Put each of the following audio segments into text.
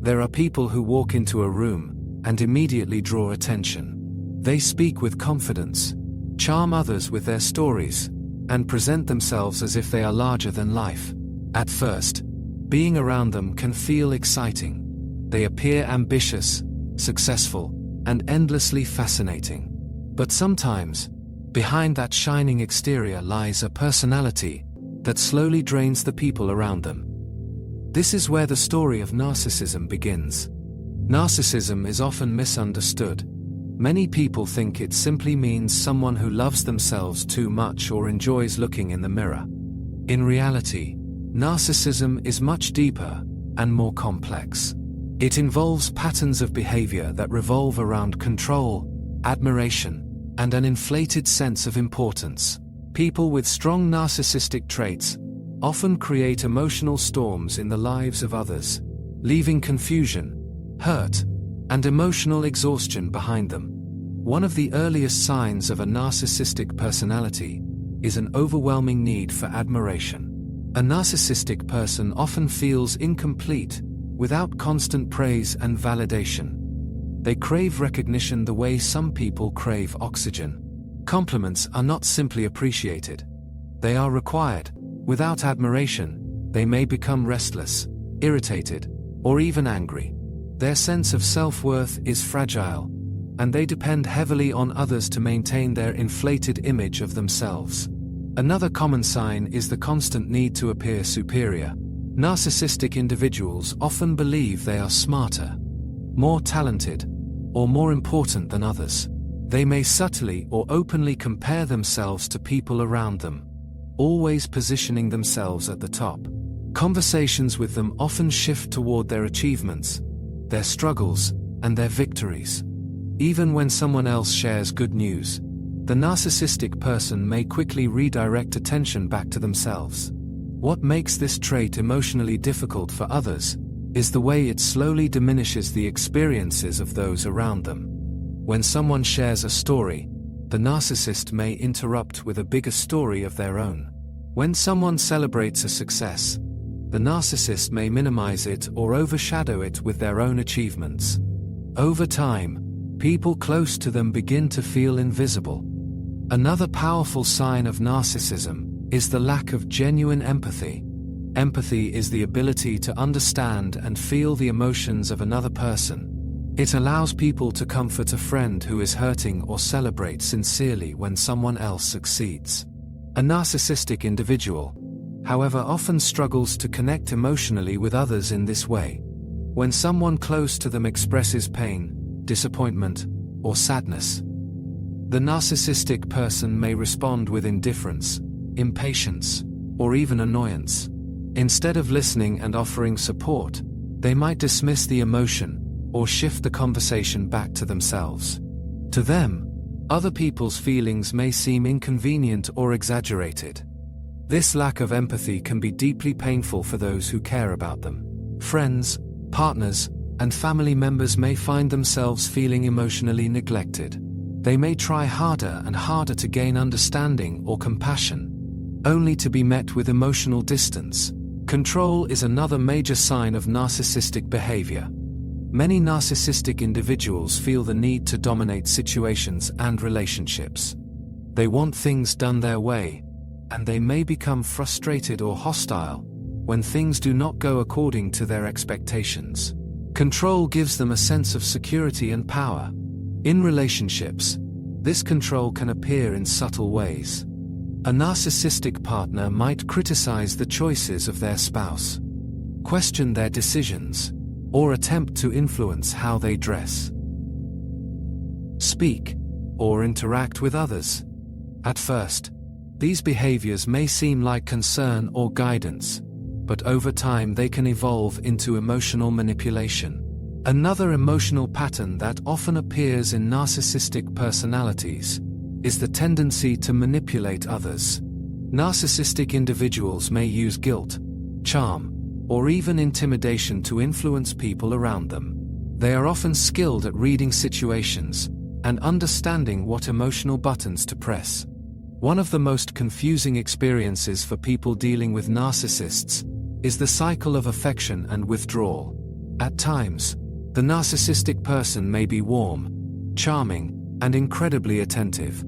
There are people who walk into a room and immediately draw attention. They speak with confidence, charm others with their stories, and present themselves as if they are larger than life. At first, being around them can feel exciting. They appear ambitious, successful, and endlessly fascinating. But sometimes, behind that shining exterior lies a personality that slowly drains the people around them. This is where the story of narcissism begins. Narcissism is often misunderstood. Many people think it simply means someone who loves themselves too much or enjoys looking in the mirror. In reality, narcissism is much deeper and more complex. It involves patterns of behavior that revolve around control, admiration, and an inflated sense of importance. People with strong narcissistic traits often create emotional storms in the lives of others, leaving confusion, hurt, and emotional exhaustion behind them. One of the earliest signs of a narcissistic personality is an overwhelming need for admiration. A narcissistic person often feels incomplete without constant praise and validation. They crave recognition the way some people crave oxygen. Compliments are not simply appreciated. They are required. Without admiration, they may become restless, irritated, or even angry. Their sense of self-worth is fragile, and they depend heavily on others to maintain their inflated image of themselves. Another common sign is the constant need to appear superior. Narcissistic individuals often believe they are smarter, more talented, or more important than others. They may subtly or openly compare themselves to people around them, always positioning themselves at the top. Conversations with them often shift toward their achievements, their struggles, and their victories. Even when someone else shares good news, the narcissistic person may quickly redirect attention back to themselves. What makes this trait emotionally difficult for others is the way it slowly diminishes the experiences of those around them. When someone shares a story, the narcissist may interrupt with a bigger story of their own. When someone celebrates a success, the narcissist may minimize it or overshadow it with their own achievements. Over time, people close to them begin to feel invisible. Another powerful sign of narcissism is the lack of genuine empathy. Empathy is the ability to understand and feel the emotions of another person. It allows people to comfort a friend who is hurting or celebrate sincerely when someone else succeeds. A narcissistic individual, however, often struggles to connect emotionally with others in this way. When someone close to them expresses pain, disappointment, or sadness, the narcissistic person may respond with indifference, impatience, or even annoyance. Instead of listening and offering support, they might dismiss the emotion or shift the conversation back to themselves. To them, other people's feelings may seem inconvenient or exaggerated. This lack of empathy can be deeply painful for those who care about them. Friends, partners, and family members may find themselves feeling emotionally neglected. They may try harder and harder to gain understanding or compassion, only to be met with emotional distance. Control is another major sign of narcissistic behavior. Many narcissistic individuals feel the need to dominate situations and relationships. They want things done their way, and they may become frustrated or hostile when things do not go according to their expectations. Control gives them a sense of security and power. In relationships, this control can appear in subtle ways. A narcissistic partner might criticize the choices of their spouse, question their decisions, or attempt to influence how they dress, speak, or interact with others. At first, these behaviors may seem like concern or guidance, but over time they can evolve into emotional manipulation. Another emotional pattern that often appears in narcissistic personalities is the tendency to manipulate others. Narcissistic individuals may use guilt, charm, or even intimidation to influence people around them. They are often skilled at reading situations and understanding what emotional buttons to press. One of the most confusing experiences for people dealing with narcissists is the cycle of affection and withdrawal. At times, the narcissistic person may be warm, charming, and incredibly attentive.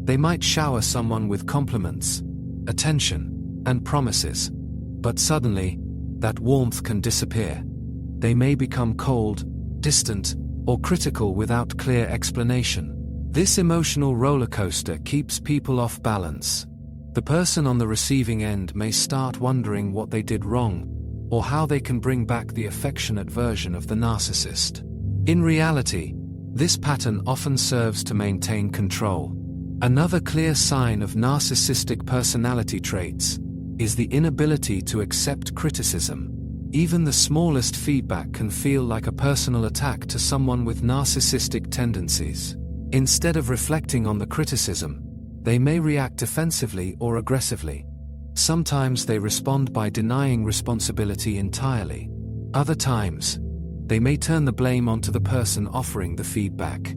They might shower someone with compliments, attention, and promises. But suddenly, that warmth can disappear. They may become cold, distant, or critical without clear explanation. This emotional roller coaster keeps people off balance. The person on the receiving end may start wondering what they did wrong, or how they can bring back the affectionate version of the narcissist. In reality, this pattern often serves to maintain control. Another clear sign of narcissistic personality traits is the inability to accept criticism. Even the smallest feedback can feel like a personal attack to someone with narcissistic tendencies. Instead of reflecting on the criticism, they may react defensively or aggressively. Sometimes they respond by denying responsibility entirely. Other times, they may turn the blame onto the person offering the feedback.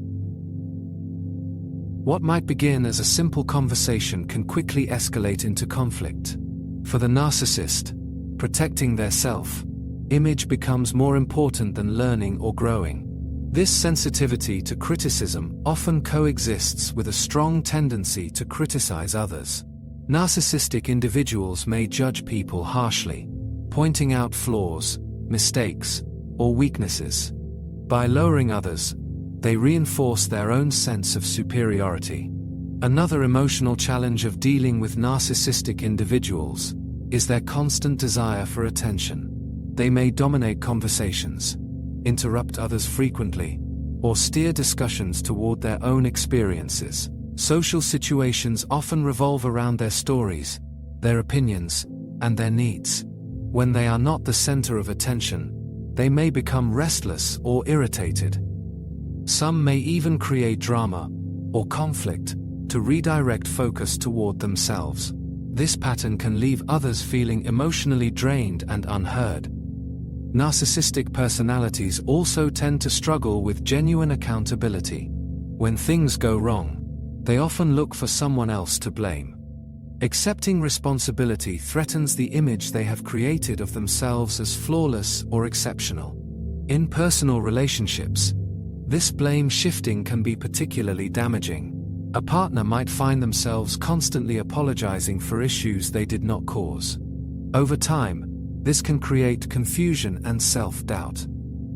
What might begin as a simple conversation can quickly escalate into conflict. For the narcissist, protecting their self-image becomes more important than learning or growing. This sensitivity to criticism often coexists with a strong tendency to criticize others. Narcissistic individuals may judge people harshly, pointing out flaws, mistakes, or weaknesses. By lowering others, they reinforce their own sense of superiority. Another emotional challenge of dealing with narcissistic individuals is their constant desire for attention. They may dominate conversations, interrupt others frequently, or steer discussions toward their own experiences. Social situations often revolve around their stories, their opinions, and their needs. When they are not the center of attention, they may become restless or irritated. Some may even create drama or conflict to redirect focus toward themselves. This pattern can leave others feeling emotionally drained and unheard. Narcissistic personalities also tend to struggle with genuine accountability. When things go wrong, they often look for someone else to blame. Accepting responsibility threatens the image they have created of themselves as flawless or exceptional. In personal relationships, this blame shifting can be particularly damaging. A partner might find themselves constantly apologizing for issues they did not cause. Over time, this can create confusion and self-doubt.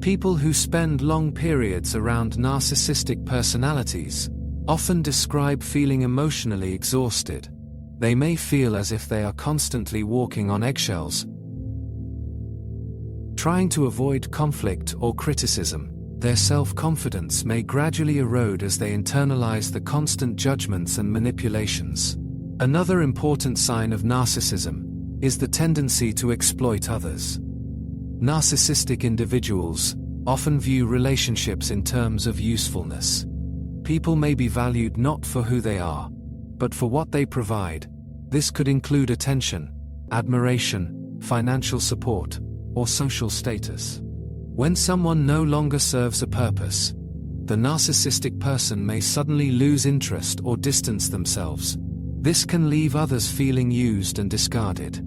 People who spend long periods around narcissistic personalities often describe feeling emotionally exhausted. They may feel as if they are constantly walking on eggshells, trying to avoid conflict or criticism. Their self-confidence may gradually erode as they internalize the constant judgments and manipulations. Another important sign of narcissism is the tendency to exploit others. Narcissistic individuals often view relationships in terms of usefulness. People may be valued not for who they are, but for what they provide. This could include attention, admiration, financial support, or social status. When someone no longer serves a purpose, the narcissistic person may suddenly lose interest or distance themselves. This can leave others feeling used and discarded.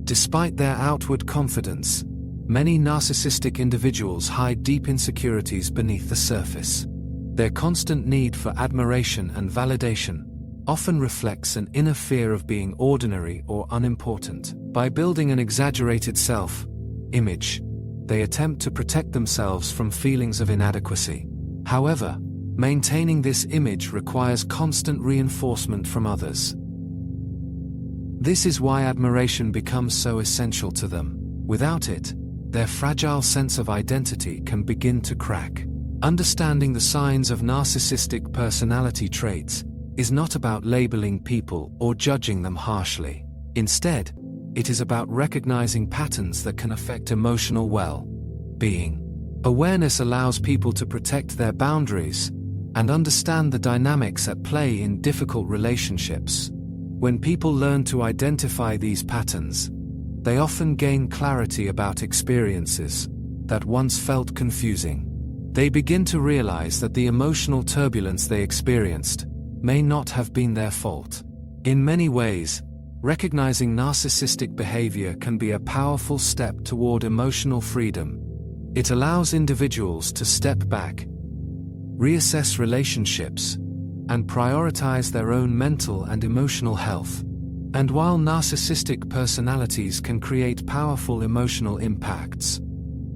Despite their outward confidence, many narcissistic individuals hide deep insecurities beneath the surface. Their constant need for admiration and validation often reflects an inner fear of being ordinary or unimportant. By building an exaggerated self-image, they attempt to protect themselves from feelings of inadequacy. However, maintaining this image requires constant reinforcement from others. This is why admiration becomes so essential to them. Without it, their fragile sense of identity can begin to crack. Understanding the signs of narcissistic personality traits is not about labeling people or judging them harshly. Instead, it is about recognizing patterns that can affect emotional well-being. Awareness allows people to protect their boundaries and understand the dynamics at play in difficult relationships. When people learn to identify these patterns, they often gain clarity about experiences that once felt confusing. They begin to realize that the emotional turbulence they experienced may not have been their fault. In many ways, recognizing narcissistic behavior can be a powerful step toward emotional freedom. It allows individuals to step back, reassess relationships, and prioritize their own mental and emotional health. And while narcissistic personalities can create powerful emotional impacts,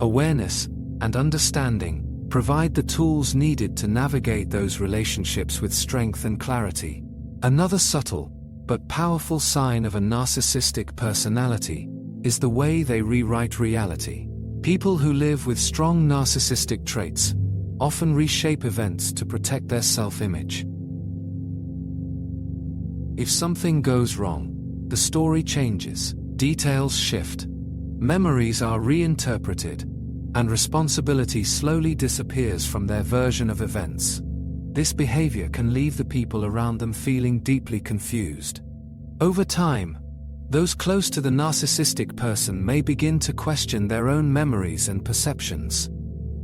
awareness and understanding provide the tools needed to navigate those relationships with strength and clarity. Another subtle but powerful sign of a narcissistic personality is the way they rewrite reality. People who live with strong narcissistic traits often reshape events to protect their self-image. If something goes wrong, the story changes, details shift, memories are reinterpreted, and responsibility slowly disappears from their version of events. This behavior can leave the people around them feeling deeply confused. Over time, those close to the narcissistic person may begin to question their own memories and perceptions.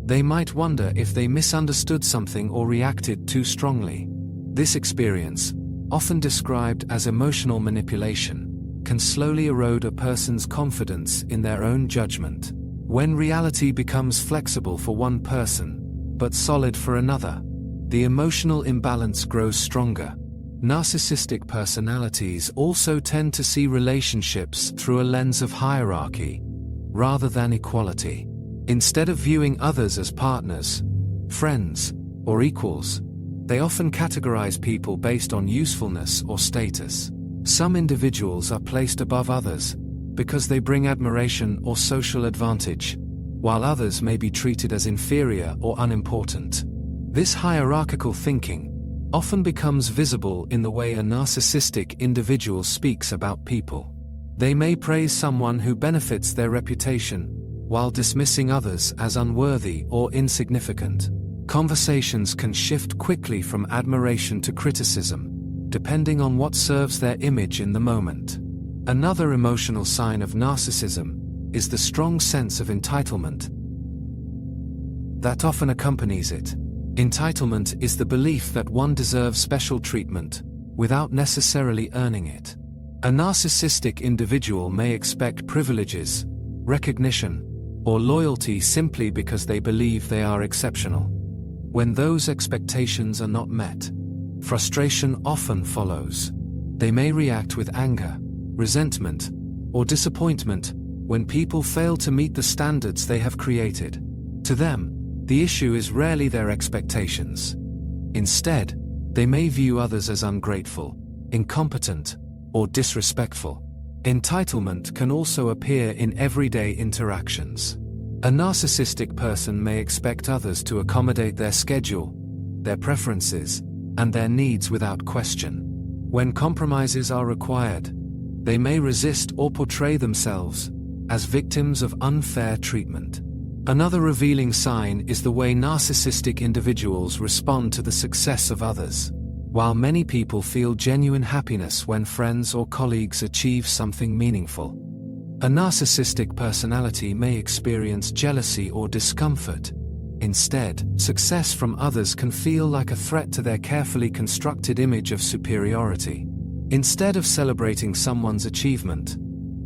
They might wonder if they misunderstood something or reacted too strongly. This experience, often described as emotional manipulation, can slowly erode a person's confidence in their own judgment. When reality becomes flexible for one person, but solid for another, the emotional imbalance grows stronger. Narcissistic personalities also tend to see relationships through a lens of hierarchy, rather than equality. Instead of viewing others as partners, friends, or equals, they often categorize people based on usefulness or status. Some individuals are placed above others because they bring admiration or social advantage, while others may be treated as inferior or unimportant. This hierarchical thinking often becomes visible in the way a narcissistic individual speaks about people. They may praise someone who benefits their reputation, while dismissing others as unworthy or insignificant. Conversations can shift quickly from admiration to criticism, depending on what serves their image in the moment. Another emotional sign of narcissism is the strong sense of entitlement that often accompanies it. Entitlement is the belief that one deserves special treatment without necessarily earning it. A narcissistic individual may expect privileges, recognition, or loyalty simply because they believe they are exceptional. When those expectations are not met, frustration often follows. They may react with anger, resentment, or disappointment when people fail to meet the standards they have created. To them, the issue is rarely their expectations. Instead, they may view others as ungrateful, incompetent, or disrespectful. Entitlement can also appear in everyday interactions. A narcissistic person may expect others to accommodate their schedule, their preferences, and their needs without question. When compromises are required, they may resist or portray themselves as victims of unfair treatment. Another revealing sign is the way narcissistic individuals respond to the success of others. While many people feel genuine happiness when friends or colleagues achieve something meaningful, a narcissistic personality may experience jealousy or discomfort. Instead, success from others can feel like a threat to their carefully constructed image of superiority. Instead of celebrating someone's achievement,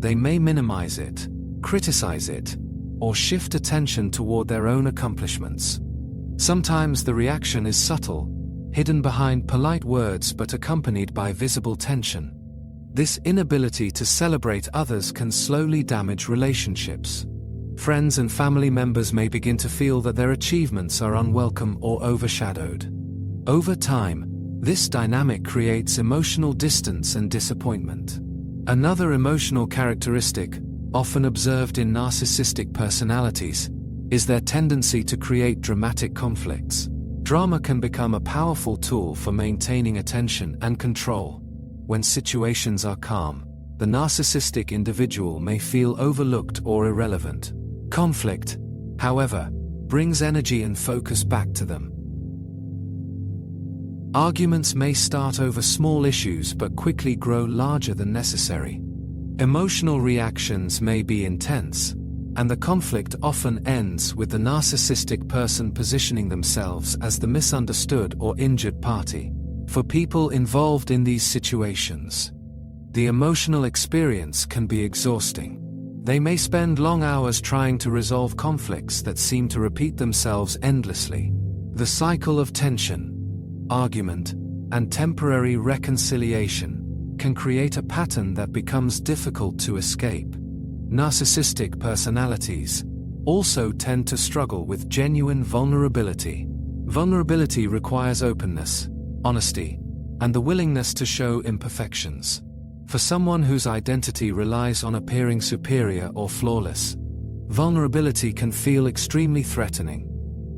they may minimize it, criticize it, or shift attention toward their own accomplishments. Sometimes the reaction is subtle, hidden behind polite words but accompanied by visible tension. This inability to celebrate others can slowly damage relationships. Friends and family members may begin to feel that their achievements are unwelcome or overshadowed. Over time, this dynamic creates emotional distance and disappointment. Another emotional characteristic, often observed in narcissistic personalities, is their tendency to create dramatic conflicts. Drama can become a powerful tool for maintaining attention and control. When situations are calm, the narcissistic individual may feel overlooked or irrelevant. Conflict, however, brings energy and focus back to them. Arguments may start over small issues but quickly grow larger than necessary. Emotional reactions may be intense, and the conflict often ends with the narcissistic person positioning themselves as the misunderstood or injured party. For people involved in these situations, the emotional experience can be exhausting. They may spend long hours trying to resolve conflicts that seem to repeat themselves endlessly. The cycle of tension, argument, and temporary reconciliation can create a pattern that becomes difficult to escape. Narcissistic personalities also tend to struggle with genuine vulnerability. Vulnerability requires openness, honesty, and the willingness to show imperfections. For someone whose identity relies on appearing superior or flawless, vulnerability can feel extremely threatening.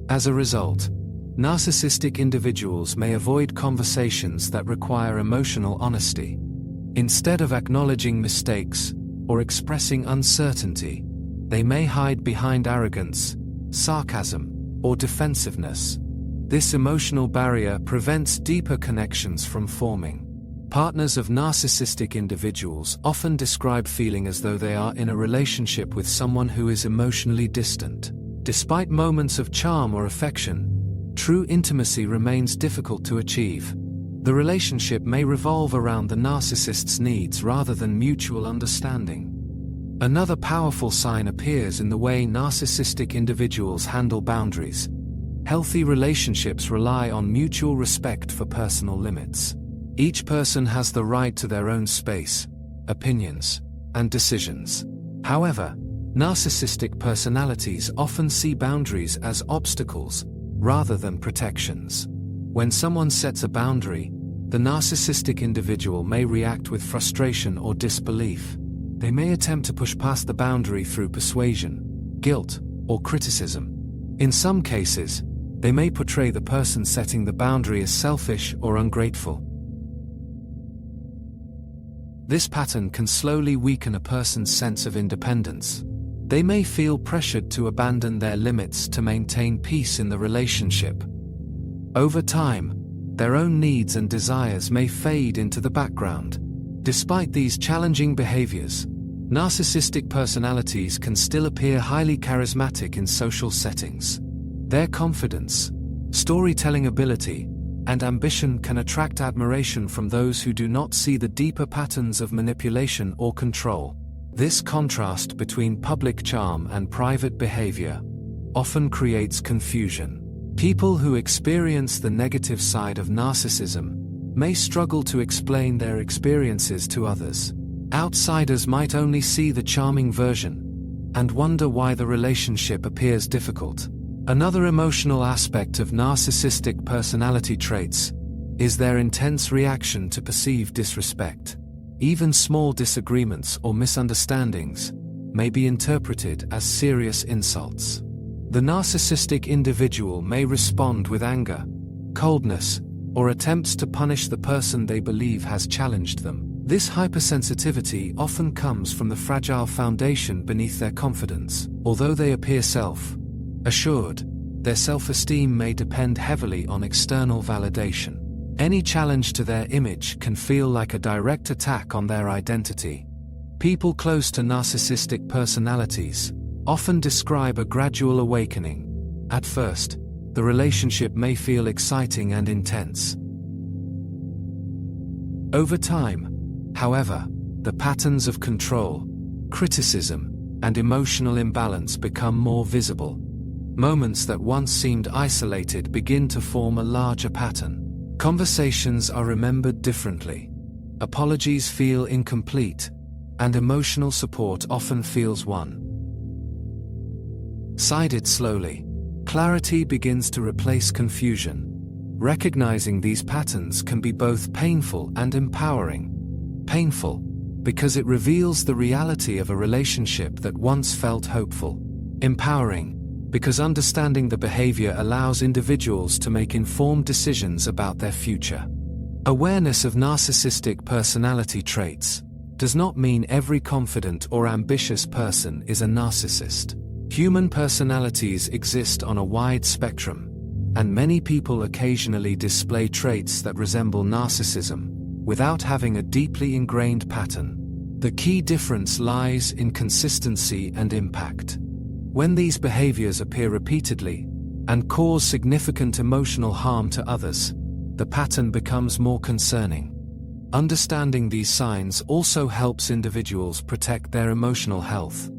As a result, narcissistic individuals may avoid conversations that require emotional honesty. Instead of acknowledging mistakes or expressing uncertainty, they may hide behind arrogance, sarcasm, or defensiveness. This emotional barrier prevents deeper connections from forming. Partners of narcissistic individuals often describe feeling as though they are in a relationship with someone who is emotionally distant. Despite moments of charm or affection, true intimacy remains difficult to achieve. The relationship may revolve around the narcissist's needs rather than mutual understanding. Another powerful sign appears in the way narcissistic individuals handle boundaries. Healthy relationships rely on mutual respect for personal limits. Each person has the right to their own space, opinions, and decisions. However, narcissistic personalities often see boundaries as obstacles rather than protections. When someone sets a boundary, the narcissistic individual may react with frustration or disbelief. They may attempt to push past the boundary through persuasion, guilt, or criticism. In some cases, they may portray the person setting the boundary as selfish or ungrateful. This pattern can slowly weaken a person's sense of independence. They may feel pressured to abandon their limits to maintain peace in the relationship. Over time, their own needs and desires may fade into the background. Despite these challenging behaviors, narcissistic personalities can still appear highly charismatic in social settings. Their confidence, storytelling ability, and ambition can attract admiration from those who do not see the deeper patterns of manipulation or control. This contrast between public charm and private behavior often creates confusion. People who experience the negative side of narcissism may struggle to explain their experiences to others. Outsiders might only see the charming version and wonder why the relationship appears difficult. Another emotional aspect of narcissistic personality traits is their intense reaction to perceived disrespect. Even small disagreements or misunderstandings may be interpreted as serious insults. The narcissistic individual may respond with anger, coldness, or attempts to punish the person they believe has challenged them. This hypersensitivity often comes from the fragile foundation beneath their confidence. Although they appear self-assured, their self-esteem may depend heavily on external validation. Any challenge to their image can feel like a direct attack on their identity. People close to narcissistic personalities often describe a gradual awakening. At first, the relationship may feel exciting and intense. Over time, however, the patterns of control, criticism, and emotional imbalance become more visible. Moments that once seemed isolated begin to form a larger pattern. Conversations are remembered differently. Apologies feel incomplete, and emotional support often feels one-sided. Slowly, clarity begins to replace confusion. Recognizing these patterns can be both painful and empowering. Painful, because it reveals the reality of a relationship that once felt hopeful. Empowering, because understanding the behavior allows individuals to make informed decisions about their future. Awareness of narcissistic personality traits does not mean every confident or ambitious person is a narcissist. Human personalities exist on a wide spectrum, and many people occasionally display traits that resemble narcissism, without having a deeply ingrained pattern. The key difference lies in consistency and impact. When these behaviors appear repeatedly and cause significant emotional harm to others, the pattern becomes more concerning. Understanding these signs also helps individuals protect their emotional health.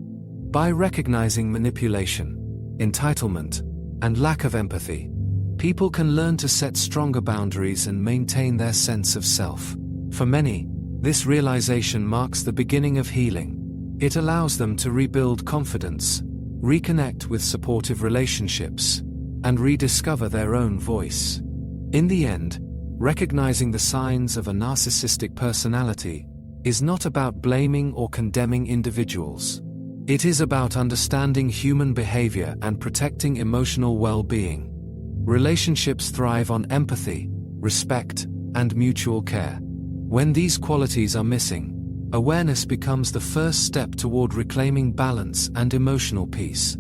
By recognizing manipulation, entitlement, and lack of empathy, people can learn to set stronger boundaries and maintain their sense of self. For many, this realization marks the beginning of healing. It allows them to rebuild confidence, reconnect with supportive relationships, and rediscover their own voice. In the end, recognizing the signs of a narcissistic personality is not about blaming or condemning individuals. It is about understanding human behavior and protecting emotional well-being. Relationships thrive on empathy, respect, and mutual care. When these qualities are missing, awareness becomes the first step toward reclaiming balance and emotional peace.